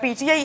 PTI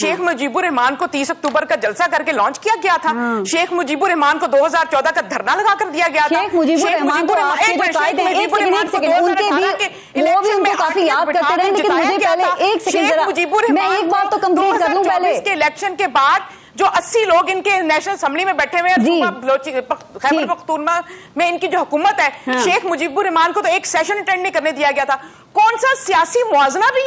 شیخ مجیبر رحمان کو 30 اکتوبر کا جلسہ کر کے لانچ کیا گیا تھا, شیخ مجیبر رحمان کو 2014 کا دھرنا لگا کر دیا گیا تھا. شیخ مجیبر رحمان کو کافی یاد کرتے رہے, لیکن مجھے پہلے ایک سیکنڈ میں ایک بات تو کمپلیٹ کر لوں. پہلے کے الیکشن کے بعد جو 80 لوگ ان کے نیشنل اسمبلی میں بیٹھے ہوئے ہیں, خیبر پختونخوا میں ان کی جو حکومت ہے, شیخ مجیبر رحمان کو تو ایک سیشن اٹینڈ نہیں کرنے دیا گیا تھا. کون سا سیاسی موازنہ بھی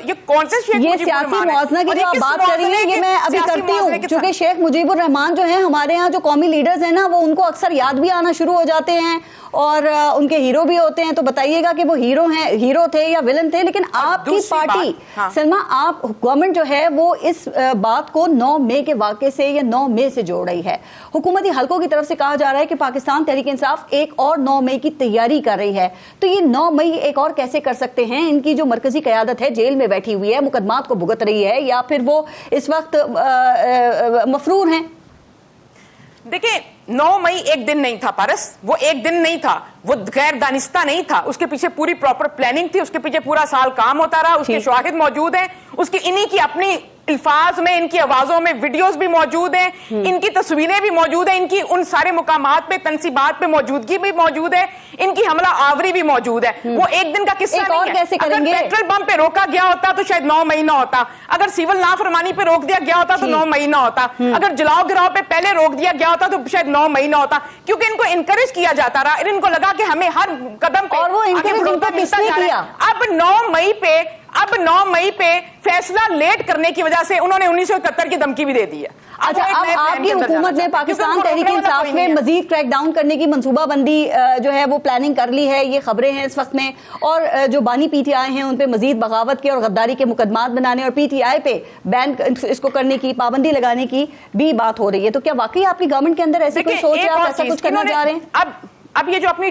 یہ کون سے شیخ یہ سیاسی موازنہ کی جو آپ بات کر رہی ہیں یہ میں ابھی کرتی ہوں, کیونکہ شیخ مجیبر رحمان جو ہیں ہمارے ہاں جو قومی لیڈرز ہیں نا, وہ ان کو اکثر یاد بھی آنا شروع ہو جاتے ہیں اور ان کے ہیرو بھی ہوتے ہیں. تو بتائیے گا کہ وہ ہیرو تھے یا ولن تھے. لیکن آپ کی پارٹی سلما, آپ گورنمنٹ جو ہے وہ اس بات کو 9 مئی کے واقعے سے یا 9 مئی سے جوڑ رہی ہے. حکومتی حلقوں کی طرف سے کہا جا رہا ہے کہ پاکستان تحریک انصاف ایک اور 9 مئی کی تیاری کر رہی ہے. تو یہ 9 مئی ایک اور کیسے کر سکتے ہیں؟ ان کی جو مرکزی قیادت ہے جیل میں بیٹھی ہوئی ہے, مقدمات کو بھگت رہی ہے, یا پھر وہ اس وقت مفرور ہیں. دیکھیں 9 مئی ایک دن نہیں تھا پارس, وہ ایک دن نہیں تھا, وہ غیر دانستہ نہیں تھا, اس کے پیچھے پوری پراپر پلاننگ تھی, اس کے پیچھے پورا سال کام ہوتا رہا, اس کے شواہد موجود ہیں, اس کی انہی کی اپنی الفاظ میں, ان کی آوازوں میں ویڈیوز بھی موجود ہیں, ان کی تصویریں بھی موجود ہیں, ان کی ان سارے مقامات پہ تنصیبات پہ موجودگی بھی موجود ہے, ان کی حملہ آوری بھی موجود ہے. وہ ایک دن کا قصہ نہیں ہے. اگر پیٹرول پمپ پہ روکا گیا ہوتا تو شاید 9 مئی نہ ہوتا, اگر سول نافرمانی پہ روک دیا گیا ہوتا تو 9 مئی نہ ہوتا, اگر جلاؤ گراؤ پہ پہلے روک دیا گیا ہوتا تو شاید 9 مئی نہ ہوتا, کیونکہ ان کو انکریج کیا جاتا رہا, ان کو لگا کہ ہمیں ہر قدم پہ اور وہ انکریج ان کو کس نے کیا. اب 9 مئی پہ فیصلہ لیٹ کرنے کی وجہ سے انہوں نے 1971 کی دھمکی بھی دے دی ہے. اچھا, اب آپ کی حکومت نے پاکستان تحریک انصاف میں مزید کریک ڈاؤن کرنے کی منصوبہ بندی جو ہے وہ پلاننگ کر لی ہے, یہ خبریں ہیں اس وقت میں, اور جو بانی پی ٹی آئی ہیں ان پہ مزید بغاوت کے اور غداری کے مقدمات بنانے اور پی ٹی آئی پہ بین اس کو کرنے کی, پابندی لگانے کی بھی بات ہو رہی ہے. تو کیا واقعی آپ کی گورنمنٹ کے اندر ایسی کوئی سوچ ہے, آپ ایسا کچھ کرنا چاہ رہے ہیں؟ اب یہ جو اپنی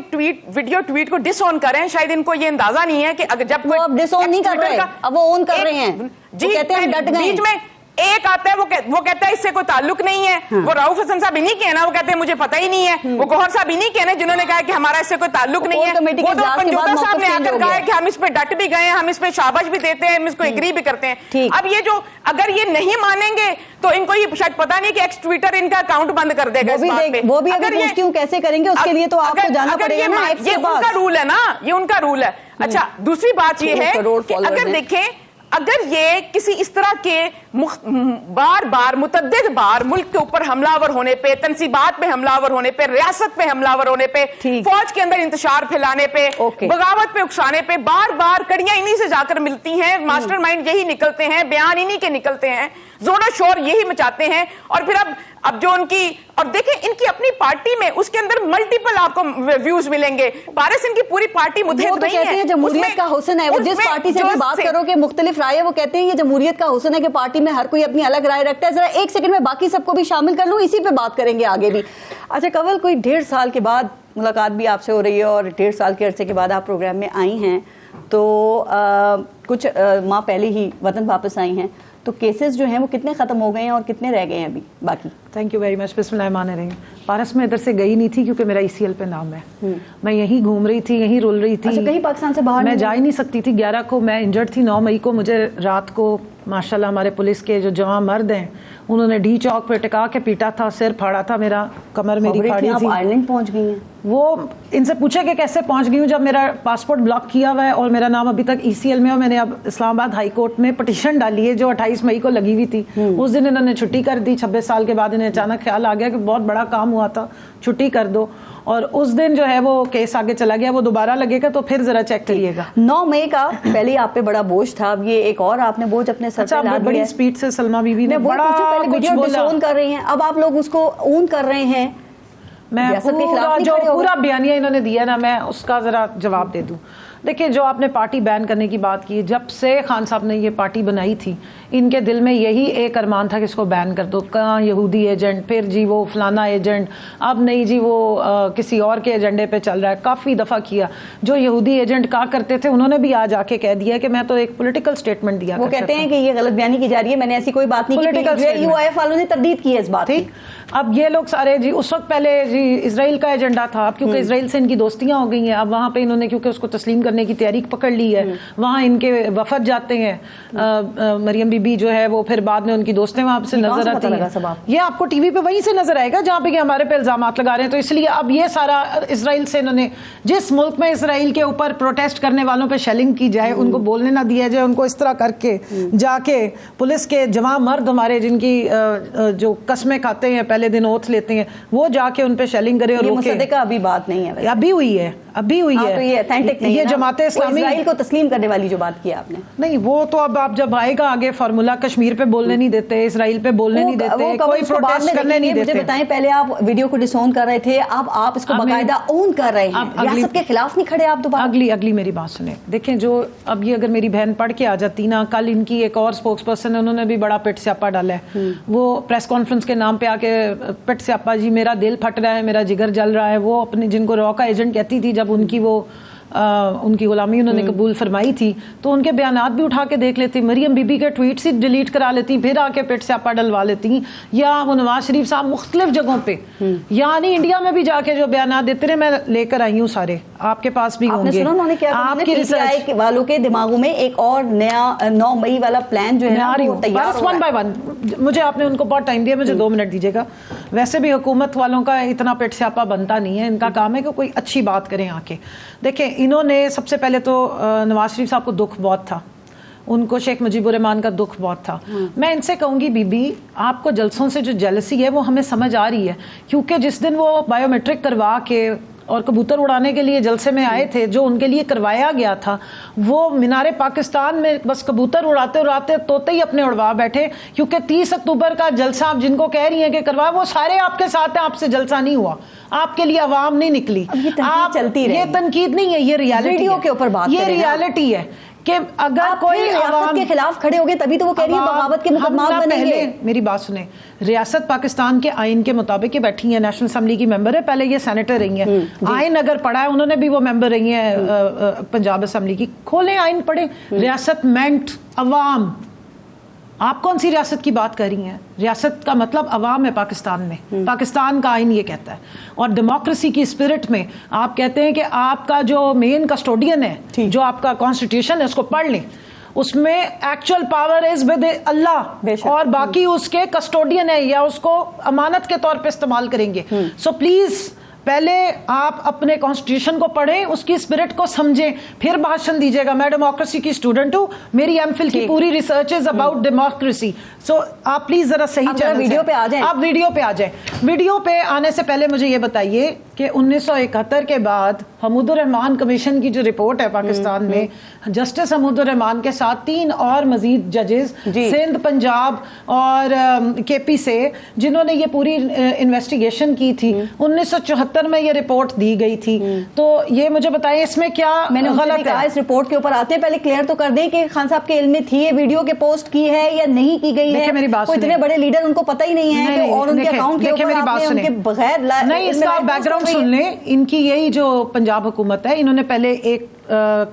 ویڈیو ٹویٹ کو ڈس آن کر رہے ہیں, شاید ان کو یہ اندازہ نہیں ہے کہ اگر جب وہ اب ڈس آن نہیں کر رہے, اب وہ آن کر رہے ہیں. جی کہتے ہیں ڈٹ گئے. بیچ میں ایک آتا ہے وہ کہتا ہے اس سے کوئی تعلق نہیں ہے, وہ رؤف حسن صاحب ہی نہیں کہنا, وہ کہتے ہیں مجھے پتہ ہی نہیں ہے, وہ گوہر صاحب ہی نہیں کہنا جنہوں نے کہا کہ ہمارا اس سے کوئی تعلق نہیں ہے, وہ تو پنجوتا صاحب نے آ کر کہا ہے کہ ہم اس پہ ڈٹ بھی گئے ہیں, ہم اس پہ شاباش بھی دیتے ہیں, ہم اس کو ایگری بھی کرتے ہیں. اب یہ جو اگر یہ نہیں مانیں گے تو ان کو یہ شاید پتہ نہیں کہ ایکس ٹویٹر ان کا اکاؤنٹ بند کر دے گا اس بات پہ. وہ بھی اگر پوچھتی ہوں کیسے کریں گے, اس کے لیے تو آپ کو جانا پڑے گا نا. یہ ان کا رول ہے نا, یہ ان کا رول ہے. اچھا, دوسری بات یہ ہے کہ اگر دیکھیں, اگر یہ کسی اس طرح کے متعدد بار ملک کے اوپر حملہ آور ہونے پہ, تنصیبات پہ حملہ آور ہونے پہ, ریاست پہ حملہ آور ہونے پے, فوج کے اندر انتشار پھیلانے پہ, بغاوت پہ اکسانے پہ, بار بار کڑیاں انہی سے جا کر ملتی ہیں, ماسٹر مائنڈ یہی نکلتے ہیں, بیان انہی کے نکلتے ہیں, زور و شور یہی مچاتے ہیں, اور پھر اب جو ان کی, اور دیکھیں ان کی اپنی پارٹی میں اس کے اندر ملٹیپل آپ کو ویوز ملیں گے. پارس ان کی پوری پارٹی متحد نہیں ہے, جمہوریت کا حسن ہے, وہ جس پارٹی سے بھی بات کرو کہ مختلف رائے, وہ کہتے ہیں یہ جمہوریت کا حسن ہے کہ پارٹی میں ہر کوئی اپنی الگ رائے رکھتا ہے. ذرا ایک سیکنڈ میں باقی سب کو بھی شامل کر لوں, اسی پہ بات کریں گے آگے بھی. اچھا کنول, کوئی 1.5 سال کے بعد ملاقات بھی آپ سے ہو رہی ہے اور 1.5 سال کے عرصے کے بعد آپ پروگرام میں آئی ہیں, تو کچھ ماہ پہلے ہی وطن واپس آئی ہیں, تو کیسز جو ہیں وہ کتنے ختم ہو گئے ہیں اور کتنے رہ گئے ہیں ابھی باقی؟ Thank you very much. بسم اللہ الرحمن الرحیم. پارس میں ادھر سے گئی نہیں تھی کیونکہ میرا ECL پہ نام ہے, میں یہیں گھوم رہی تھی, یہیں رول رہی تھی. کہیں پاکستان سے باہر میں جا ہی نہیں سکتی تھی. 11 کو میں انجرڈ تھی, 9 مئی کو مجھے رات کو ماشاءاللہ ہمارے پولیس کے جو جوان مرد ہیں انہوں نے ڈی چوک پہ ٹکا کے پیٹا تھا, سر پھاڑا تھا میرا, کمر میری پھاڑی تھی. آئرلینڈ پہنچ گئی ہیں وہ ان سے پوچھے کہ کیسے پہنچ گئی ہوں, جب میرا پاسپورٹ بلاک کیا ہوا ہے اور میرا نام ابھی تک ECL میں, اور میں نے اب اسلام آباد ہائی کورٹ میں پٹیشن ڈالی ہے جو 28 مئی کو لگی ہوئی تھی. اس دن انہوں نے چھٹی کر دی. 26 سال کے بعد انہیں اچانک خیال آ گیا کہ بہت بڑا کام ہوا تھا, چھٹی کر دو, اور اس دن جو ہے وہ کیس آگے چلا گیا. وہ دوبارہ لگے گا تو پھر ذرا چیک کریے گا. 9 مئی کا پہلے آپ پہ بڑا بوجھ تھا, اب یہ ایک اور آپ نے بوجھ اپنے سر پہ لا دیا. بڑی سپیڈ سے سلما بی بی نے بڑا کچھ بولا کر رہی ہیں, اب آپ لوگ اس کو اون کر رہے ہیں. میں پورا بیانیہ انہوں نے دیا نا, میں اس کا ذرا جواب دے دوں. دیکھیں, جو آپ نے پارٹی بین کرنے کی بات کی, جب سے خان صاحب نے یہ پارٹی بنائی تھی ان کے دل میں یہی ایک ارمان تھا کہ اس کو بین کر دو. کہاں یہودی ایجنٹ, پھر جی وہ فلانا ایجنٹ, اب نہیں جی وہ کسی اور کے ایجنڈے پہ چل رہا ہے. کافی دفعہ کیا. جو یہودی ایجنٹ کہا کرتے تھے انہوں نے بھی آج آ کے کہہ دیا کہ میں تو ایک پولیٹیکل سٹیٹمنٹ دیا. وہ کہتے ہیں کہ یہ غلط بیانی کی جا رہی ہے, میں نے ایسی کوئی بات نہیں کی, UIF والوں نے تردید کی ہے اس بات کی. اب یہ لوگ سارے جی اس وقت پہلے جی اسرائیل کا ایجنڈا تھا، اب کیونکہ اسرائیل سے ان کی دوستیاں ہو گئی ہیں، اب وہاں پہ انہوں نے کیونکہ اس کو تسلیم کرنے کی تیاری پکڑ لی ہے، وہاں ان کے وفد جاتے ہیں، مریم بی بی جو ہے وہ پھر بعد میں ان کی دوستیں وہاں سے نظر آتی ہیں، یہ آپ کو ٹی وی پہ وہیں سے نظر آئے گا جہاں پہ ہمارے پہ الزامات لگا رہے ہیں. تو اس لیے اب یہ سارا اسرائیل سے انہوں نے جس ملک میں اسرائیل کے اوپر پروٹیسٹ کرنے والوں پہ شیلنگ کی جائے، ان کو بولنے نہ دیا جائے، ان کو اس طرح کر کے جا کے پولیس کے جوان مرد ہمارے جن کی جو قسمیں کھاتے ہیں پہلے دن اوتھ لیتے ہیں، وہ جا کے ان پہ شیلنگ کرے. اور یہ مصدقہ ابھی بات نہیں ہے، ابھی ہوئی ہے، ابھی ہوئی ہے. یہ جماعت اسلامی اسرائیل کو تسلیم کرنے والی جو بات کی آپ نے، نہیں وہ تو اب آپ جب آئے گا آگے فارمولا، کشمیر پہ بولنے نہیں دیتے، اسرائیل پہ بولنے نہیں دیتے، کوئی پروٹیسٹ کرنے نہیں دیتے. مجھے بتائیں، پہلے آپ ویڈیو کو ڈسون کر رہے تھے، اب آپ اس کو باقاعدہ اون کر رہے ہیں، ریاست کے خلاف نہیں کھڑے آپ دوبارہ؟ اگلی میری بات سنیں، دیکھیں جو اب یہ اگر میری بہن پڑھ کے آ جاتی نا، کل ان کی ایک اور اسپوکس پرسن ہے، انہوں نے بھی بڑا پٹ سیاپا ڈالا ہے، وہ پریس کانفرنس کے نام پہ آ کے پٹ سیاپا جی میرا دل پھٹ رہا ہے، میرا جگر جل رہا ہے. وہ اپنے جن کو را کا ایجنٹ کہتی تھی، جب ان کی غلامی انہوں نے قبول فرمائی تھی، تو ان کے بیانات بھی اٹھا کے دیکھ لیتی، مریم بی بی کے ٹویٹس ہی ڈیلیٹ کرا لیتی، پھر آ کے پیٹ سے آپا ڈلوا لیتی. یا وہ نواز شریف صاحب مختلف جگہوں پہ، یعنی انڈیا میں بھی جا کے جو بیانات دیتے رہے، میں لے کر آئی ہوں سارے، آپ کے پاس بھی ہوں گے. آپ کے ریسرچ والوں کے دماغوں میں ایک اور نیا 9 مئی والا پلان جو ہے تیار، ون بائی ون. مجھے آپ نے ان کو بہت ٹائم دیا، مجھے 2 منٹ دیجیے گا. ویسے بھی حکومت والوں کا اتنا پیٹ سیاپا بنتا نہیں ہے، ان کا کام ہے کہ کوئی اچھی بات کریں آ کے. دیکھیں انہوں نے سب سے پہلے تو نواز شریف صاحب کو دکھ بہت تھا، ان کو شیخ مجیب الرحمان کا دکھ بہت تھا. میں ان سے کہوں گی بی بی، آپ کو جلسوں سے جو جیلسی ہے وہ ہمیں سمجھ آ رہی ہے، کیونکہ جس دن وہ بایو میٹرک کروا کے اور کبوتر اڑانے کے لیے جلسے میں آئے تھے، جو ان کے لیے کروایا گیا تھا، وہ مینار پاکستان میں بس کبوتر اڑاتے اڑاتے طوطے ہی اپنے اڑوا بیٹھے. کیونکہ 30 اکتوبر کا جلسہ آپ جن کو کہہ رہی ہیں کہ کروا، وہ سارے آپ کے ساتھ ہیں، آپ سے جلسہ نہیں ہوا، آپ کے لیے عوام نہیں نکلی. یہ تنقید نہیں ہے، یہ ریالٹی کے اوپر بات، یہ ریالٹی ہے کہ اگر کوئی ریاست کے خلاف کھڑے ہوگے تبھی تو وہ کہہ رہی ہے بغاوت کے مقدمات بنیں گے. میری بات سنیں، ریاست پاکستان کے آئین کے مطابق یہ بیٹھی ہیں، نیشنل اسمبلی کی ممبر ہے، پہلے یہ سینیٹر رہی ہیں، آئین اگر پڑھا ہے انہوں نے بھی، وہ ممبر رہی ہیں پنجاب اسمبلی کی. کھولیں آئین پڑھیں. ریاست مینٹ عوام، آپ کون سی ریاست کی بات کر رہی ہیں؟ ریاست کا مطلب عوام ہے پاکستان میں، پاکستان کا آئین یہ کہتا ہے. اور ڈیموکریسی کی اسپرٹ میں آپ کہتے ہیں کہ آپ کا جو مین کسٹوڈین ہے، جو آپ کا کانسٹیٹیوشن ہے، اس کو پڑھ لیں، اس میں ایکچوئل پاور از ود اللہ، اور باقی اس کے کسٹوڈین ہے یا اس کو امانت کے طور پہ استعمال کریں گے. سو پلیز پہلے آپ اپنے کانسٹیٹیوشن کو پڑھیں، اس کی اسپرٹ کو سمجھیں، پھر بھاشن دیجیے گا. میں ڈیموکریسی کی اسٹوڈنٹ ہوں، میری ایم فل کی پوری ریسرچ از اباؤٹ ڈیموکریسی. سو آپ پلیز ذرا صحیح چینل ویڈیو پہ آ جائیں. آپ ویڈیو پہ آ جائیں. ویڈیو پہ آنے سے پہلے مجھے یہ بتائیے کہ 1971 کے بعد حمود الرحمان کمیشن کی جو رپورٹ ہے پاکستان میں، جسٹس حمود الرحمان کے ساتھ 3 اور مزید ججز سندھ، پنجاب اور کے پی سے، جنہوں نے یہ پوری انویسٹیگیشن کی تھی. 1974 میں یہ رپورٹ دی گئی تھی. تو یہ مجھے بتائیں اس میں کیا غلط ہے؟ اس رپورٹ کے اوپر آتے ہیں، پہلے کلیئر تو کر دیں کہ خان صاحب کے علم میں تھی یہ ویڈیو کے پوسٹ کی ہے یا نہیں کی گئی ہے. میری بات اتنے بڑے لیڈر ان کو پتہ ہی نہیں ہے، اور ان کے اکاؤنٹ کے اوپر آپ نے ان کے بغیر نہیں، اس کا بیک گراؤنڈ سن لیں. ان کی یہی جو پنجاب حکومت ہے، انہوں نے پہلے ایک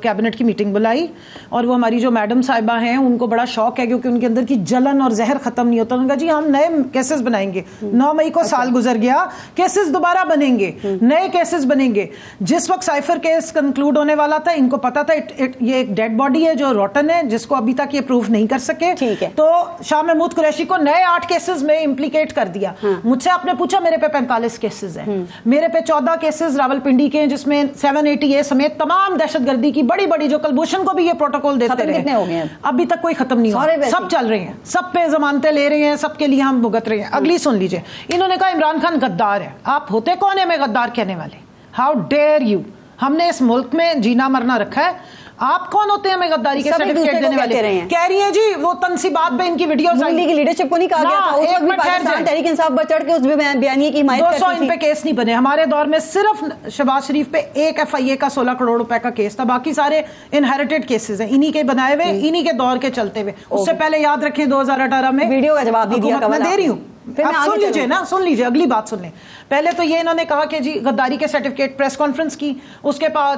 کیبنٹ کی میٹنگ بلائی، اور وہ ہماری جو میڈم صاحبہ ہیں ان کو بڑا شوق ہے، کیونکہ ان کے اندر کی جلن اور زہر ختم نہیں ہوتا. انہوں نے کہا جی ہم نئے کیسز بنائیں گے. 9 مئی کو سال گزر گیا، کیسز دوبارہ بنیں گے، نئے کیسز بنیں گے. جس وقت سائفر کیس کنکلوڈ ہونے والا تھا، ان کو پتا تھا یہ ایک ڈیڈ باڈی ہے جو روٹن ہے، جس کو ابھی تک یہ پروف نہیں کر سکے. تو شاہ محمود قریشی کو نئے 8 کیسز میں امپلیکیٹ کر دیا. مجھ سے آپ نے پوچھا، میرے پہ 45 کیسز ہیں، میرے پہ 14 کیسز راولپنڈی کے ہیں، جس میں 780A سمیت تمام دہشت گردی کی بڑی بڑی، جو کلبھوشن کو بھی یہ پروٹوکول دیتے رہے، ابھی تک کوئی ختم نہیں ہوا، سب چل رہے ہیں، سب پہ ضمانتیں لے رہے ہیں، سب کے لیے ہم بھگت رہے ہیں. اگلی سن لیجئے. انہوں نے کہا عمران خان غدار ہے. آپ ہوتے کون ہیں میں غدار کہنے والے؟ How dare you. ہم نے اس ملک میں جینا مرنا رکھا ہے، آپ کون ہوتے ہیں ہمیں غداری کے سرٹیفکیٹ دینے والے؟ کہہ رہی ہیں جی وہ تنصیبات پہ ان کی ویڈیوز کی لیڈرشپ کو نہیں کہا گیا تھا، اس وقت بھی پاکستان تحریک انصاف پر چڑھ کے اس بیانیے کی حمایت کرتی تھی. 200 ان پہ کیس نہیں بنے. ہمارے دور میں صرف شہباز شریف پہ ایک FIA کا 16 کروڑ روپے کا کیس تھا، باقی سارے انہیریٹڈ کیسز ہیں، انہی کے بنائے ہوئے، انہی کے دور کے چلتے ہوئے. اس سے پہلے یاد رکھیں 2018 میں ویڈیو کا جواب نہیں دیا، میں دے رہی ہوں، سن لیجئے نا، سن لیجئے اگلی بات سن لیں. پہلے تو یہ انہوں نے کہا کہ جی غداری کے سرٹیفکیٹ، پریس کانفرنس کی، اس کے بعد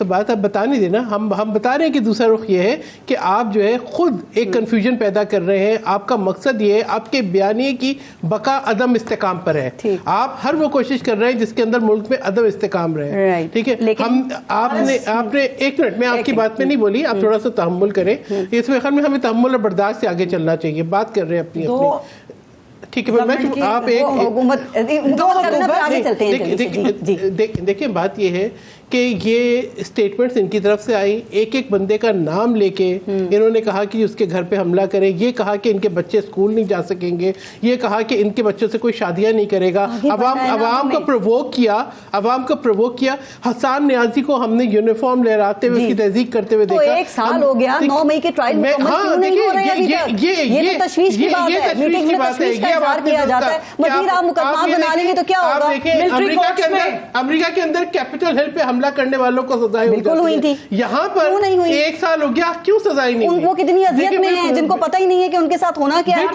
تو بات آپ بتا نہیں دینا. ہم بتا رہے ہیں کہ دوسرا رخ یہ ہے کہ آپ جو ہے خود ایک کنفیوژن پیدا کر رہے ہیں. آپ کا مقصد یہ ہے, آپ کے بیانیے کی بقا عدم استحکام پر ہے. آپ ہر وہ کوشش کر رہے ہیں جس کے اندر ملک میں عدم استحکام رہے. ٹھیک ہے, آپ نے ایک منٹ میں آپ کی بات میں نہیں بولی, آپ تھوڑا سا تحمل کریں. اس میں خیال میں ہمیں تحمل اور برداشت سے آگے چلنا چاہیے. بات کر رہے ہیں اپنی ٹھیک ہے. آپ دیکھیں بات یہ ہے کہ یہ اسٹیٹمنٹس ان کی طرف سے آئی, ایک ایک بندے کا نام لے کے انہوں نے کہا کہ اس کے گھر پہ حملہ کریں, یہ کہا کہ ان کے بچے اسکول نہیں جا سکیں گے, یہ کہا کہ ان کے بچوں سے کوئی شادیاں نہیں کرے گا. عوام کو پرووک کیا. حسان نیازی کو ہم نے یونیفارم لہراتے ہوئے اس کی تحقیق کرتے ہوئے دیکھا. ایک سال ہو گیا, 9 مئی کے ٹرائل تشویش کی بات ہے, میٹنگ میں تشویش کا اظہار کیا جاتا ہے. مزید آپ مقدمات بنا لیں گے تو کیا ہوگا؟ امریکہ کے اندر کیپٹل ہل پہ حملہ کرنے والوں کو سزائیں بالکل ہوئی تھی, یہاں پر 1 سال ہو گیا, کیوں سزائیں نہیں ہوئی؟ وہ کتنی اذیت میں ہیں جن کو پتہ ہی نہیں ہے کہ ان کے ساتھ ہونا کیا ہے.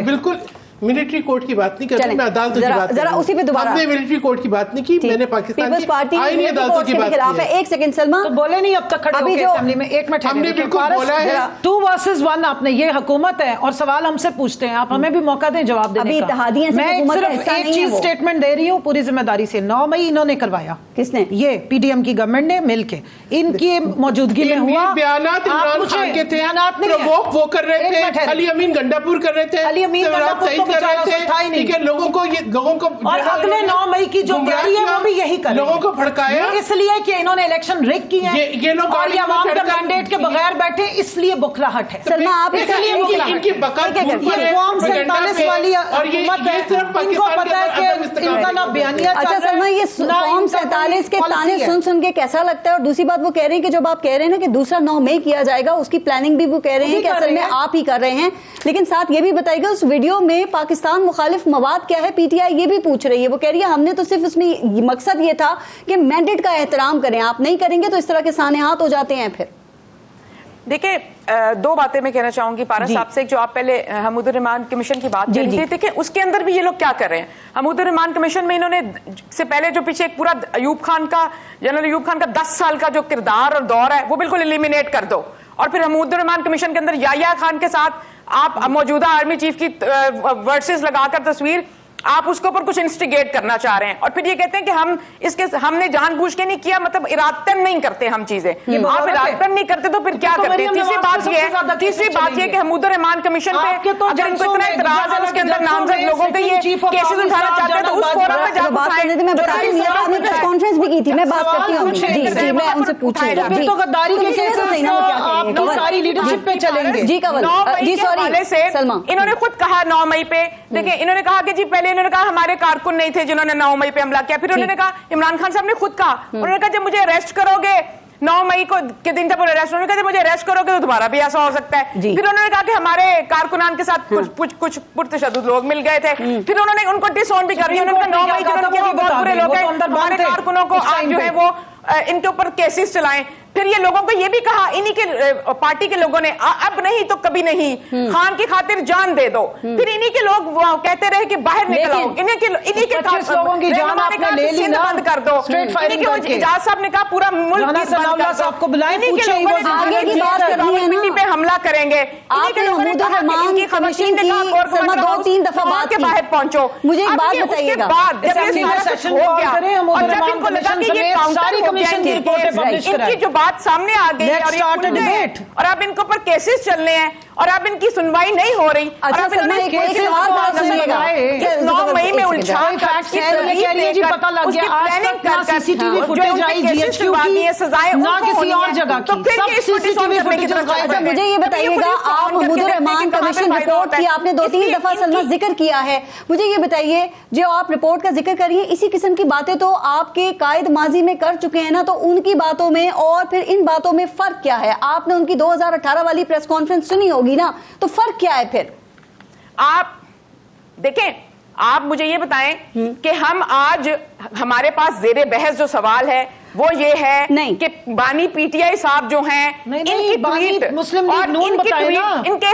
بالکل ملٹری کورٹ کی بات نہیں کرتے, میں عدالتوں کی بات ذرا اسی پہ دوبارہ. ہم نے ملٹری کورٹ کی بات نہیں کی, میں نے پاکستان پیپلز پارٹی آئینی عدالتوں کی بات کی ہے. ایک سیکنڈ سلما, تو بولے نہیں اب تک کھڑے ہو کے اسمبلی میں. ایک منٹ, ہم نے بالکل بولا ہے 2 versus 1. آپ نے یہ حکومت ہے اور سوال ہم سے پوچھتے ہیں, آپ ہمیں بھی موقع دیں جواب دینے کا. میں صرف ایک چیز اسٹیٹمنٹ دے رہی ہوں پوری ذمہ داری سے. 9 مئی انہوں نے کروایا. کس نے؟ یہ پی ڈی ایم کی گورنمنٹ نے مل کے, ان کی موجودگی میں ہوا. بیانات عمران خان کے تھے, پرووک وہ کر رہے تھے, علی امین گنڈاپور کر رہے تھے, علی امین گنڈاپور تو بیچارہ تھا ہی نہیں. لوگوں کو اور اگلے 9 مئی کی جو تیاری ہے وہ بھی یہی کریں, لوگوں کو بھڑکایا اس لیے کہ انہوں نے الیکشن ریگ کی ہے, یہ لوگ اور یہ عوام کے مینڈیٹ کے بغیر بیٹھے, اس لیے بکھلاہٹ ہے. سلما آپ ان کی بقا قوم 47 والی حکومت ہے, ان کو پتا ہے کہ ان کا نہ بیانیہ. اچھا سلما, یہ قوم 47 کے تانے سن کے کیسا لگتا ہے؟ اور دوسری بات وہ کہہ رہے ہیں کہ جب آپ کہہ رہے ہیں نا کہ دوسرا 9 مئی کیا جائے گا, اس کی پلاننگ بھی وہ کہہ رہے ہیں کہ اصل میں آپ ہی کر رہے ہیں. لیکن ساتھ یہ بھی بتائیے گا اس ویڈیو میں پاکستان مخالف مواد کیا ہے؟ پی ٹی آئی یہ بھی پوچھ رہی ہے. وہ کہہ رہی ہے ہم نے تو صرف اس میں مقصد یہ تھا کہ مینڈیٹ کا احترام کریں, آپ نہیں کریں گے تو اس طرح کے سانحات ہو جاتے ہیں. پھر دیکھیں 2 باتیں میں کہنا چاہوں گی پارس صاحب سے. جو آپ پہلے حمود الرحمان کمیشن کی بات کر رہی تھی, دیکھیں اس کے اندر بھی یہ لوگ کیا کر رہے ہیں. حمود الرحمان کمیشن میں انہوں نے سے پہلے جو پیچھے ایک پورا جنرل ایوب خان کا 10 سال کا جو کردار اور دور ہے وہ بالکل ایلیمینیٹ کر دو, اور پھر حمود الرحمان کمیشن کے اندر یحییٰ خان کے ساتھ آپ موجودہ آرمی چیف کی ورسز لگا کر تصویر, آپ اس کے اوپر کچھ انسٹیگیٹ کرنا چاہ رہے ہیں, اور پھر یہ کہتے ہیں کہ ہم نے جان بوجھ کے نہیں کیا, مطلب ارادتن نہیں کرتے ہم چیزیں. آپ ارادتن نہیں کرتے تو پھر کیا کرتے؟ تیسری بات یہ کہ حمود الرحمان کمیشن پہ اگر ان کو اتنا اعتراض ہے, اس کے اندر نامزد لوگوں پہ یہ کیسز اٹھانا چاہتے ہیں تو اس فورم پہ جا پریس کانفرنس بھی کی تھی, میں بات کرتی ہوں. جی میں ان سے پوچھوں گی. تو غداری کے کیسز آپ کی ساری لیڈرشپ پہ چلیں گے. جی کنول, جی سوری سلما, انہوں نے خود کہا 9 مئی پہ, دیکھیں انہوں نے کہا کہ جی پہلے انہوں نے کہا ہمارے کارکن نہیں تھے جنہوں نے 9 مئی پہ حملہ کیا. پھر انہوں نے کہا, عمران خان صاحب نے خود کہا, انہوں نے کہا جب مجھے اریسٹ کرو گے 9 مئی کے دن جب اریسٹ, انہوں نے کہا جب مجھے اریسٹ کرو گے تو دوبارہ بھی ایسا ہو سکتا ہے. پھر انہوں نے کہا کہ ہمارے کارکنان کے ساتھ کچھ پرتشدد لوگ مل گئے تھے. پھر انہوں نے ان کو ڈس آن بھی کر دیا. انہوں نے کہا 9 مئی جنہوں کے بہت برے لوگ ہیں, ہمارے کارکنوں کو آپ جو ہے وہ ان کے اوپر کیسز چلائیں. پھر یہ لوگوں کو یہ بھی کہا, انہی کے پارٹی کے لوگوں نے, اب نہیں تو کبھی نہیں, خان کی خاطر جان دے دو. پھر انہی کے لوگ کہتے رہے کہ باہر نکل آؤ, انہی کے لوگوں کی جان آپ نے لے لی نا, بند کر دو. اجاز صاحب نے کہا پورا ملک صاحب کو بلائیں, پہ حملہ کریں گے. کے باہر پہنچو. مجھے ایک بات بتائیے گا, ان کی جو بات سامنے آ گئی اور اب ان کے اوپر کیسز چلنے ہیں اور اب ان کی سنوائی نہیں ہو رہی. اچھا سلما, ایک اور بات سنیے گا, 9 مئی میں الجھان مجھے یہ بتائیے گا, آپ حمود الرحمان کمیشن رپورٹ کی آپ نے 2-3 دفعہ سلما ذکر کیا ہے, مجھے یہ بتائیے جو آپ رپورٹ کا ذکر کر رہی ہیں اسی قسم کی باتیں تو آپ کے قائد ماضی میں کر چکے ہیں نا, تو ان کی باتوں میں اور پھر ان باتوں میں فرق کیا ہے؟ آپ نے ان کی 2018 والی پریس کانفرنس سنی ہوگی نا, تو فرق کیا ہے پھر؟ آپ دیکھیں, آپ مجھے یہ بتائیں کہ ہم آج ہمارے پاس زیر بحث جو سوال ہے وہ یہ ہے کہ بانی پی ٹی آئی صاحب جو ہیں ان کی ٹویٹ اور ان کے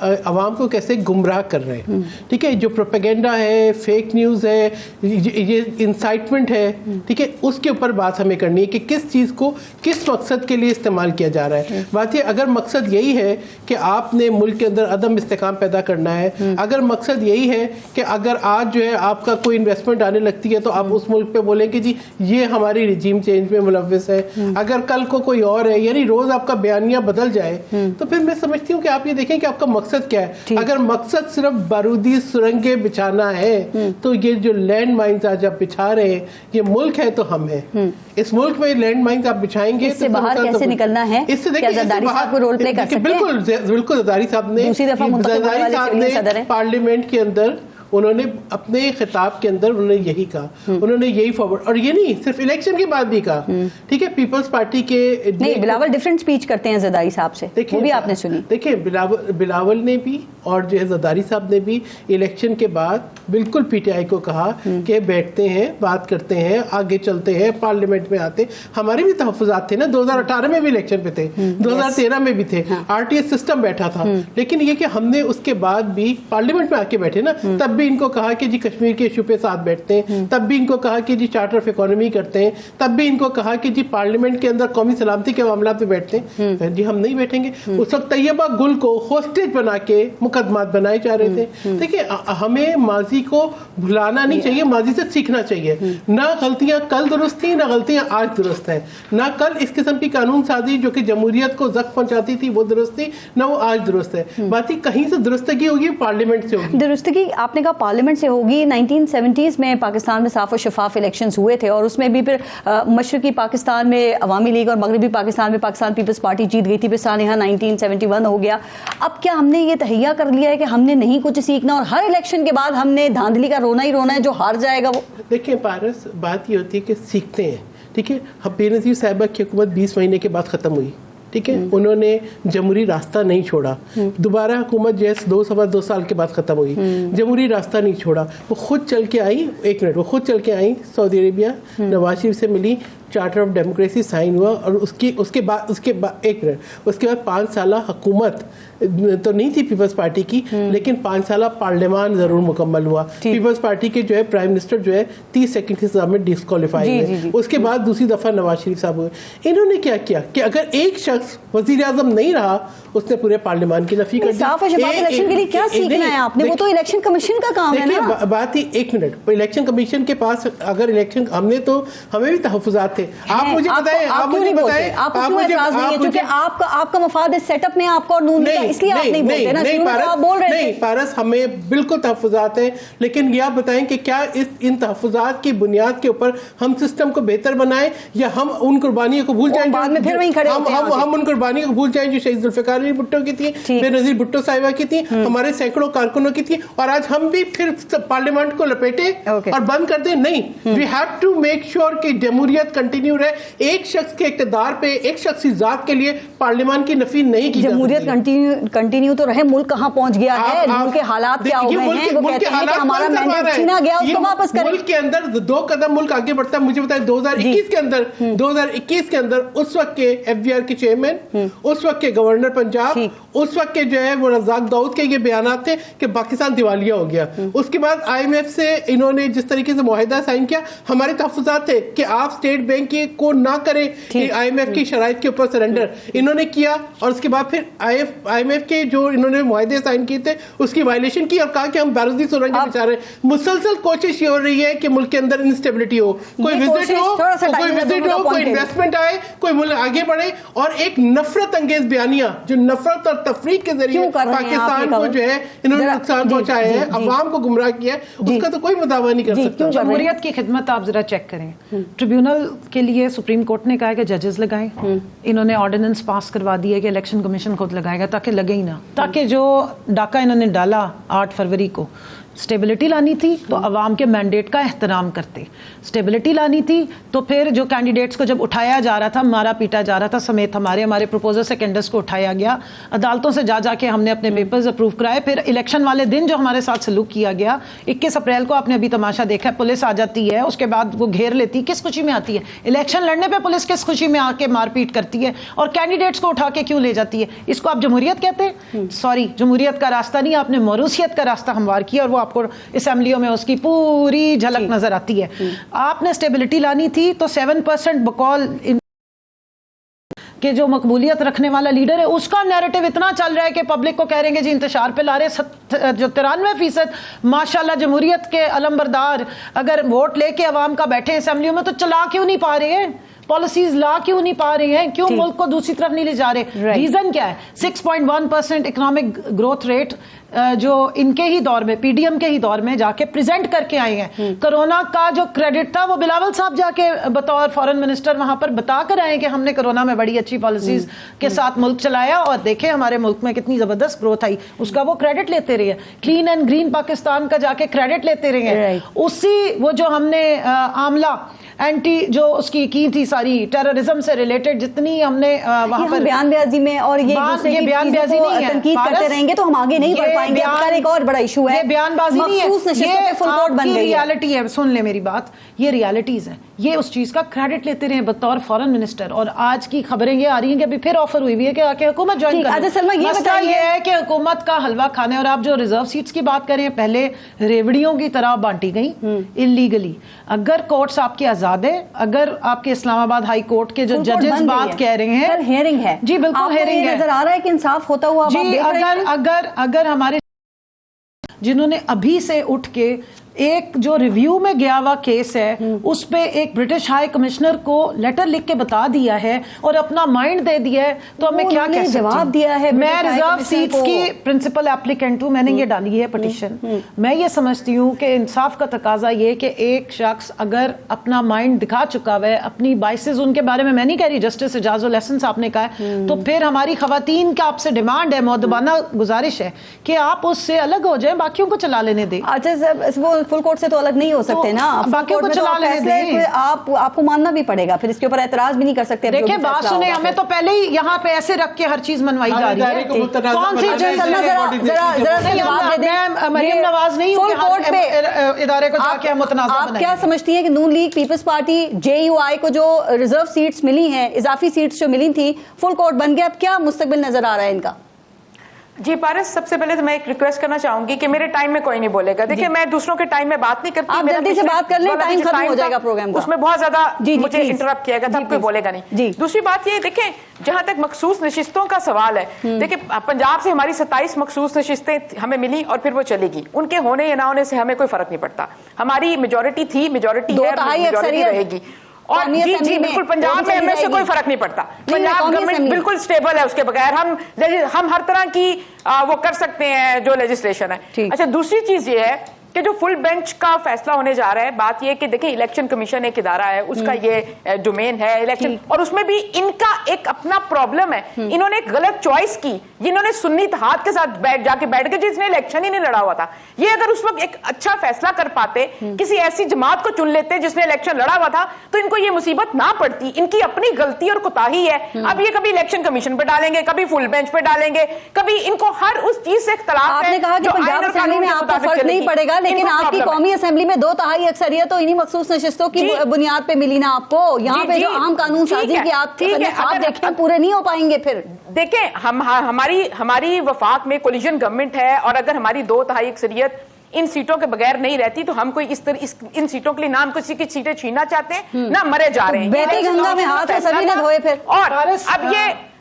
عوام کو کیسے گمراہ کر رہے ہیں. ٹھیک ہے, جو پروپیگنڈا ہے, فیک نیوز ہے, یہ انسائٹمنٹ ہے, ٹھیک ہے, اس کے اوپر بات ہمیں کرنی ہے کہ کس چیز کو کس مقصد کے لیے استعمال کیا جا رہا ہے. بات یہ اگر مقصد یہی ہے کہ آپ نے ملک کے اندر عدم استحکام پیدا کرنا ہے, اگر مقصد یہی ہے کہ اگر آج جو ہے آپ کا کوئی انویسٹمنٹ آنے لگتی ہے تو آپ اس ملک پہ بولیں کہ جی یہ ہماری رجیم چینج میں ملوث ہے, اگر کل کو کوئی اور ہے, یعنی روز آپ کا بیانیہ بدل جائے, تو پھر میں سمجھتی ہوں کہ آپ یہ دیکھیں کہ آپ کا مقصد کیا ہے. اگر مقصد صرف بارودی سرنگیں بچھانا ہے تو یہ جو لینڈ مائنز آج آپ بچھا رہے ہیں, یہ ملک ہے تو ہم ہیں. اس ملک میں لینڈ مائنز آپ بچھائیں گے, اس سے باہر کیسے نکلنا ہے, اس سے دیکھیں زرداری صاحب کو رول پلے کر سکتے ہیں. بالکل زرداری صاحب نے پارلیمنٹ کے اندر انہوں نے اپنے خطاب کے اندر انہوں نے یہی کہا, انہوں نے یہی فارورڈ, اور یہ نہیں صرف الیکشن کی بات بھی کہا. ٹھیک ہے, پیپلز پارٹی کے نہیں, بلاول ڈیفرنٹ سپیچ کرتے ہیں زرداری صاحب سے, وہ بھی آپ نے سنی. دیکھیں بلاول نے بھی اور جو ہے زرداری صاحب نے بھی الیکشن کے بعد بالکل پی ٹی آئی کو کہا کہ بیٹھتے ہیں, بات کرتے ہیں, آگے چلتے ہیں, پارلیمنٹ میں آتے. ہمارے بھی تحفظات تھے نا, 2018 میں بھی الیکشن پہ تھے, 2013 میں بھی تھے, RTS سسٹم بیٹھا تھا, لیکن یہ کہ ہم نے اس کے بعد بھی پارلیمنٹ میں آ کے بیٹھے نا, تب بھی ان کو کہا کہ جی کشمیر کے ایشو پہ ساتھ بیٹھتے ہیں, تب بھی ان کو کہا کہ جی چارٹر آف اکانومی کرتے ہیں, تب بھی ان کو کہا کہ جی پارلیمنٹ کے اندر قومی سلامتی کے معاملات پہ بیٹھتے ہیں. جی ہم نہیں بیٹھیں گے. اس وقت طیبہ گل کو ہوسٹیج بنا کے مقدمات بنائے جا رہے تھے. دیکھیں ہمیں ماضی کو بھلانا نہیں چاہیے, ماضی سے سیکھنا چاہیے. نہ غلطیاں کل درست تھیں, نہ غلطیاں آج درست ہیں, نہ کل اس قسم کی قانون سازی جو کہ جمہوریت کو زخم پہنچاتی تھی وہ درست تھی, نہ وہ آج درست ہے. بات ہی کہیں سے درستگی ہوگی, پارلیمنٹ سے ہوگی. درستگی آپ نے کہا پارلیمنٹ سے ہوگی. 1970s میں پاکستان میں صاف و شفاف الیکشنز ہوئے تھے, اور اس میں بھی پھر مشرقی پاکستان میں عوامی لیگ اور مغربی پاکستان میں پاکستان پیپلز پارٹی جیت گئی تھی. پھر سانحہ 1971 ہو گیا. اب کیا ہم نے یہ تہیہ کر لیا ہے کہ ہم نے نہیں کچھ سیکھنا, اور ہر الیکشن کے بعد ہم نے دھاندلی کا رونا ہی رونا ہے, جو ہار جائے گا وہ. دیکھیں پارس, بات یہ ہوتی ہے کہ سیکھتے ہیں. ٹھیک ہے, بے نظیر صاحبہ کی حکومت 20 مہینے کے بعد ختم ہوئی. ٹھیک ہے, انہوں نے جمہوری راستہ نہیں چھوڑا. دوبارہ حکومت جو ہے 2 سال کے بعد ختم ہوئی, جمہوری راستہ نہیں چھوڑا. وہ خود چل کے آئی, وہ خود چل کے آئی سعودی عربیہ, نواز شریف سے ملی, چارٹر آف ڈیموکریسی سائن ہوا, اور اس کے بعد 5 سالہ حکومت تو نہیں تھی پیپلز پارٹی کی, لیکن 5 سالہ پارلیمان ضرور مکمل ہوا. پیپلز پارٹی کے جو ہے پرائم منسٹر جو ہے 30 سیکنڈ کی سزا میں ڈسکوالیفائی ہوئے. اس کے بعد دوسری دفعہ نواز شریف صاحب ہوئے. انہوں نے کیا کیا کہ اگر ایک شخص وزیر اعظم نہیں رہا, اس نے پورے پارلیمان کی نفی کر دی. صاف و شفاف الیکشن کے لیے کیا سیکھنا ہے آپ نے, وہ تو الیکشن کمیشن کا کام ہے نا. بات ہی ایک منٹ, الیکشن کمیشن کے پاس اگر الیکشن, ہمیں بھی تحفظات تھے. آپ مجھے بتائیں, آپ کیوں نہیں بولتے, آپ کو کیوں اعتراض نہیں ہے, کیونکہ آپ کا مفاد اس سیٹ اپ میں آپ کو اور نون کا, اس لیے آپ نہیں بولتے نا, شروع میں آپ بول رہے تھے. نہیں پارس, ہمیں بالکل تحفظات ہیں, لیکن یہ آپ بتائیں کہ کیا ان تحفظات کی بنیاد کے اوپر ہم سسٹم کو بہتر بنائیں, یا ہم ان قربانیوں کو بھول جائیں, بعد میں پھر وہیں کھڑے ہوتے ہیں. ہم ان قربانیوں کو بھول جائیں جو شہید ذوالفقار علی بھٹو کی تھی, بے نظیر بھٹو صاحبہ کی تھی, ہمارے سینکڑوں کارکنوں کی تھی, اور آج ہم بھی پھر پارلیمنٹ کو لپیٹے اور بند کر دیں. نہیں, we have to make sure کہ جمہوریت کنٹینیو رہے. ایک شخص کے اقتدار پہ, ایک شخصی ذات کے لیے پارلیمان کی نفی نہیں کی. جمہوریت کنٹینیو تو رہے, ملک کہاں پہنچ گیا ہے, ملک کے حالات کیا ہو گئے ہیں, وہ کہتے ہیں کہ ہمارا مینڈیٹ چھینا گیا, اس کو واپس کریں. ملک کے اندر 2 قدم ملک آگے بڑھتا ہے. مجھے بتائیں 2021 کے اندر اس وقت کے FBR کے چیئرمین, اس وقت کے گورنر پنجاب, اس وقت کے جو ہے وہ رزاق داؤد کے یہ بیانات تھے کہ پاکستان دیوالیہ ہو گیا. اس کے بعد IMF سے انہوں نے جس طریقے سے معاہدہ سائن کیا, ہمارے تحفظات تھے کہ آپ اسٹیٹ بینک کو نہ کریں IMF کی شرائط کے اوپر سرنڈر, انہوں نے کیا. اور اس کے بعد پھر IMF کے جو انہوں نے معاہدے سائن کیے تھے اس کی وائلیشن کی, اور کہا کہ ہم بارودی سرنگیں بچا رہے ہیں. مسلسل کوشش یہ ہو رہی ہے کہ ملک کے اندر انسٹیبلٹی ہو, کوئی وزٹ ہو, کوئی انویسٹمنٹ آئے, کوئی ملک آگے بڑھے, اور ایک نفرت انگیز بیانیہ جو نفرت اور تفریق کے ذریعے پاکستان کو جو ہے انہوں نے نقصان پہنچایا ہے, عوام کو گمراہ کیا ہے, اس کا تو کوئی مداوع نہیں کر سکتا. جمہوریت کی خدمت آپ ذرا چیک کریں. ٹریبیونل کے لیے سپریم کورٹ نے کہا کہ ججز لگائیں, انہوں نے آرڈیننس پاس کروا دی ہے کہ الیکشن کمیشن خود لگائے گا, تاکہ لگے ہی نہ, تاکہ جو ڈاکہ انہوں نے ڈالا 8 فروری کو, اسٹیبلٹی لانی تھی تو عوام کے مینڈیٹ کا احترام کرتے, اسٹیبلٹی لانی تھی تو پھر جو کینڈیڈیٹس کو جب اٹھایا جا رہا تھا, مارا پیٹا جا رہا تھا سمیت ہمارے پروپوزل سیکنڈرز کو اٹھایا گیا, عدالتوں سے جا کے ہم نے اپنے پیپرز اپروو کرائے, پھر الیکشن والے دن جو ہمارے ساتھ سلوک کیا گیا 21 اپریل کو آپ نے ابھی تماشا دیکھا ہے, پولیس آ جاتی ہے, اس کے بعد وہ گھیر لیتی, کس خوشی میں آتی ہے؟ الیکشن لڑنے پہ پولیس کس خوشی میں آ کے مار پیٹ کرتی ہے اور کینڈیڈیٹس کو اٹھا کے کیوں لے جاتی ہے؟ اس کو آپ جمہوریت کہتے ہیں؟ سوری, جمہوریت کا راستہ نہیں, آپ نے موروثیت کا راستہ ہموار کیا, اور وہ آپ کو اسمبلیوں میں اس کی پوری جھلک نظر آتی ہے. آپ نے اسٹیبلٹی لانی تھی تو 7% بقول کہ جو مقبولیت رکھنے والا لیڈر ہے اس کا نیریٹو اتنا چل رہا ہے کہ پبلک کو کہہ رہے ہیں جی انتشار پہ لا رہے, جو 93% ماشاءاللہ جمہوریت کے علمبردار اگر ووٹ لے کے عوام کا بیٹھے اسمبلیوں میں تو چلا کیوں نہیں پا رہے ہیں, پالیسیز لا کیوں نہیں پا رہے ہیں, کیوں ملک کو دوسری طرف نہیں لے جا رہے؟ ریزن کیا ہے؟ 6.1% اکنامک گروتھ ریٹ جو ان کے ہی دور میں, پی ڈی ایم کے ہی دور میں جا کے پریزنٹ کر کے آئے ہیں. کرونا کا جو کریڈٹ تھا وہ بلاول صاحب جا کے بطور فارن منسٹر وہاں پر بتا کر آئے کہ ہم نے کرونا میں بڑی اچھی پالیسیز کے ساتھ ملک چلایا اور دیکھیں ہمارے ملک میں کتنی زبردست گروتھ آئی, اس کا وہ کریڈٹ لیتے رہے. کلین اینڈ گرین پاکستان کا جا کے کریڈٹ لیتے رہے. اسی وہ جو ہم نے عاملہ اینٹی جو اس کی تھی ساری ٹیررزم سے ریلیٹڈ جتنی ہم نے وہاں پر بیان بیازی میں اور یہ بیان بیازی نہیں ہے, تنقید کرتے رہیں گے تو ہم آگے نہیں بڑھ پائیں گے. اب کا ایک اور بڑا ایشو ہے, یہ بیان بازی نہیں ہے, مخصوص نشستوں پہ فل کورٹ بن گئی ہے. ریالٹی ہے, سن لے میری بات, یہ ریالٹیز ہیں, یہ اس چیز کا کریڈٹ لیتے رہے بطور فارن منسٹر. اور آج کی خبریں یہ آ رہی ہیں کہ ابھی پھر آفر ہوئی ہے کہ آ کے حکومت جوائن کریں. مسئلہ یہ ہے کہ حکومت کا حلوہ کھانے, اور آپ جو ریزرو سیٹس کی بات کریں پہلے ریوڑیوں کی طرح بانٹی گئی انلیگلی. اگر کورٹس آپ کے آزاد ہے, اگر آپ کے اسلام آباد ہائی کورٹ کے جو ججز بات کہہ رہے ہیں, ہیئرنگ ہے جی بالکل ہیئرنگ ہے, نظر آ رہا ہے کہ انصاف ہوتا ہوا جی. اگر ہمارے جنہوں نے ابھی سے اٹھ کے ایک جو ریویو میں گیا ہوا کیس ہے اس پہ ایک برٹش ہائی کمشنر کو لیٹر لکھ کے بتا دیا ہے اور اپنا مائنڈ دے دیا ہے, تو ہمیں کیا کہہ سکتے ہیں؟ جواب دیا ہے. میں ریزرو سیٹس کی پرنسپل اپلیکینٹ ہوں, میں نے یہ ڈالی ہے پٹیشن. میں یہ سمجھتی ہوں کہ انصاف کا تقاضا یہ کہ ایک شخص اگر اپنا مائنڈ دکھا چکا ہوا ہے, اپنی بائسز ان کے بارے میں نہیں کہہ رہی, جسٹس اعجاز الحسن آپ نے کہا ہے, تو پھر ہماری خواتین کا آپ سے ڈیمانڈ ہے, مؤدبانہ گزارش ہے کہ آپ اس سے الگ ہو جائیں, باقیوں کو چلا لینے دیں. اچھا صاحب, وہ فل کورٹ سے تو الگ نہیں ہو سکتے نا, باقیوں کو چلا لینے دیں. آپ کو ماننا بھی پڑے گا, پھر اس کے اوپر اعتراض بھی نہیں کر سکتے. دیکھیں بات سنیں, ہمیں تو پہلے ہی یہاں پہ ایسے رکھ کے ہر چیز منوائی جا رہی ہے. کون سی چیز؟ مریم نواز نہیں ہوں کہ ادارے کو جا کے ہم متنازع بنائیں. آپ کیا سمجھتی ہیں کہ Noon League Peoples Party J U I کو جو ریزرو سیٹس ملی ہیں, اضافی سیٹس جو ملی تھی, فل کورٹ بن گیا, اب کیا مستقبل نظر آ رہا ہے ان کا؟ جی پارس, سب سے پہلے تو میں ایک ریکویسٹ کرنا چاہوں گی کہ میرے ٹائم میں کوئی نہیں بولے گا. دیکھیں میں دوسروں کے ٹائم میں بات نہیں کرتی, آپ جلدی سے بات کر لیں, ٹائم ختم ہو جائے گا پروگرام کا. اس میں بہت زیادہ مجھے انٹرپٹ کیا گیا تھا, کوئی بولے گا نہیں. دوسری بات یہ دیکھیں, جہاں تک مخصوص نشستوں کا سوال ہے, دیکھیں پنجاب سے ہماری 27 مخصوص نشستیں ہمیں ملی اور پھر وہ چلے گی, ان کے ہونے یا نہ ہونے سے ہمیں کوئی فرق نہیں پڑتا. ہماری میجورٹی تھی, میجورٹی ہے, میجورٹی رہے گی. اور جی بالکل پنجاب میں ہمیں سے کوئی فرق نہیں پڑتا. پنجاب گورنمنٹ بالکل سٹیبل ہے, اس کے بغیر ہم ہر طرح کی وہ کر سکتے ہیں جو لیجسلیشن ہے. اچھا دوسری چیز یہ ہے کہ جو فل بینچ کا فیصلہ ہونے جا رہا ہے, بات یہ کہ دیکھیں الیکشن کمیشن ایک ادارہ ہے, اس کا یہ ڈومین ہے الیکشن, اور اس میں بھی ان کا ایک اپنا پرابلم ہے. انہوں نے ایک غلط چوائس کی, انہوں نے سنی اتحاد کے ساتھ بیٹھ کے جس نے الیکشن ہی نہیں لڑا ہوا تھا. یہ اگر اس وقت ایک اچھا فیصلہ کر پاتے, کسی ایسی جماعت کو چن لیتے جس نے الیکشن لڑا ہوا تھا, تو ان کو یہ مصیبت نہ پڑتی. ان کی اپنی غلطی اور کوتاہی ہے. اب یہ کبھی الیکشن کمیشن پہ ڈالیں گے, کبھی فل بینچ پہ ڈالیں گے, کبھی ان کو ہر اس چیز سے اختلاف ہے. آپ نے کہا کہ پنجاب اسمبلی میں آپ کو فرق نہیں پڑے گا, لیکن آپ کی قومی اسمبلی میں 2/3 اکثریت تو انہی مخصوص نشستوں کی بنیاد پہ ملی نا آپ کو. یہاں پہ جو عام قانون سازی کی آپ دیکھیں پورے نہیں ہو پائیں گے. پھر دیکھیں ہماری وفاق میں کولیجن گورنمنٹ ہے, اور اگر ہماری 2/3 اکثریت ان سیٹوں کے بغیر نہیں رہتی تو ہم کوئی ان سیٹوں کے لیے نام کسی کی سیٹیں چھیننا چاہتے ہیں, نہ مرے جا رہے ہیں. بیٹی گنگا میں ہاتھ سبھی نے دھوئے. پھر اور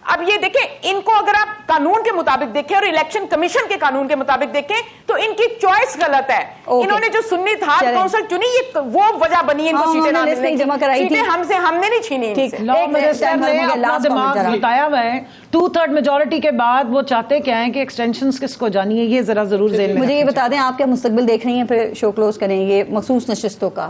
اب یہ دیکھیں, ان کو اگر آپ قانون کے مطابق دیکھیں اور الیکشن کمیشن کے قانون کے مطابق دیکھیں تو ان کی چوائس غلط ہے. انہوں نے جو سنی اتحاد کونسل چنی, یہ وہ وجہ بنی ان کو سیٹیں نہ ملنے کی. سیٹیں ہم نے نہیں چھینی. لا منسٹر نے اپنا دماغ بتایا ہوا ہے, 2/3 میجورٹی کے بعد وہ چاہتے کیا ہیں کہ ایکسٹینشنز کس کو جانی ہے, یہ ذرا ضرور ذہن میں. مجھے یہ بتا دیں آپ کیا مستقبل دیکھ رہی ہیں, پھر شو کلوز کریں. یہ مخصوص نشستوں کا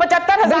75,000